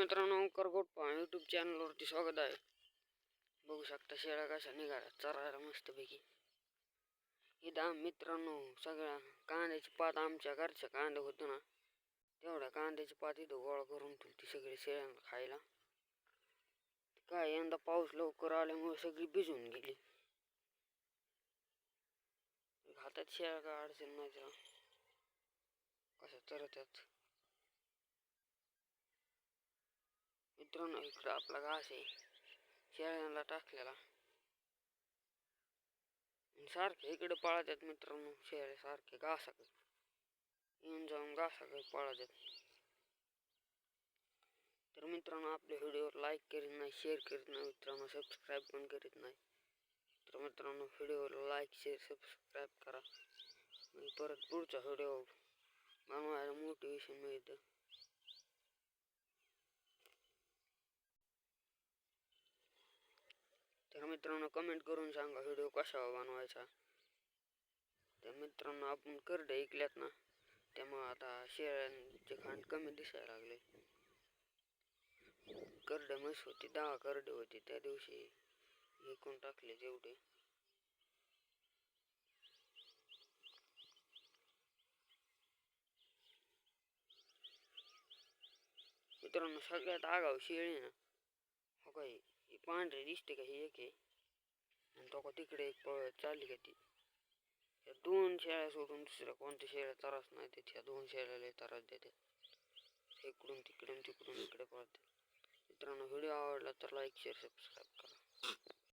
मित्रांनो, करगोटपा यूट्यूब चॅनलवरती स्वागत आहे. बघू शकता शेळ्या कशा निघाल्या चरायला मस्तपैकी. इथं मित्रांनो सगळ्या कांद्याची पात आमच्या घरच्या कांदे होतो ना, तेवढ्या कांद्याची पात इथं गोळा करून ठेवली सगळी शेळ्यांना खायला. काय यंदा पाऊस लवकर आल्यामुळे सगळी भिजून गेली. हातात शेळ्या काय अडचण नाही त्याला, कशा चरत्यात. मित्रांनो इकडं आपला घास आहे शेळ्यांना टाकलेला. सारखे इकडे पळतात मित्रांनो, शेळ्या सारखे घासाकडे येऊन जाऊन घासाकडे पळतात. तर मित्रांनो आपल्या व्हिडिओवर लाईक करीत नाही, शेअर करीत नाही मित्रांनो, सबस्क्राईब पण करीत नाही. तर मित्रांनो व्हिडिओला लाईक शेअर सबस्क्राईब करा. मग परत पुढचा व्हिडिओ बनवायला मोटिवेशन मिळतं. तर मित्रांनो कमेंट करून सांगा व्हिडिओ कसा बनवायचा. तर मित्रांनो आपण करडे ऐकल्यात ना, त्यामुळे आता शेळ्यांचे खांड कमी दिसायला लागले. करडे म्हैस होती, 10 करडे होते त्या दिवशी विकून टाकले जेवढे. मित्रांनो सगळ्यात आगाव शेळी ना, हो काय ही पांढरी दिसते का, ही एक आहे. आणि तो का तिकडे एक पळत चालली का ती. या 2 शेळ्या सोडून दुसऱ्या कोणत्या शेळ्या त्रास नाही देत. ह्या 2 शेळ्या लय त्रास देतात. इकडून तिकडून तिकडून इकडे पळतात. मित्रांनो व्हिडिओ आवडला तर लाईक शेअर सबस्क्राईब करा.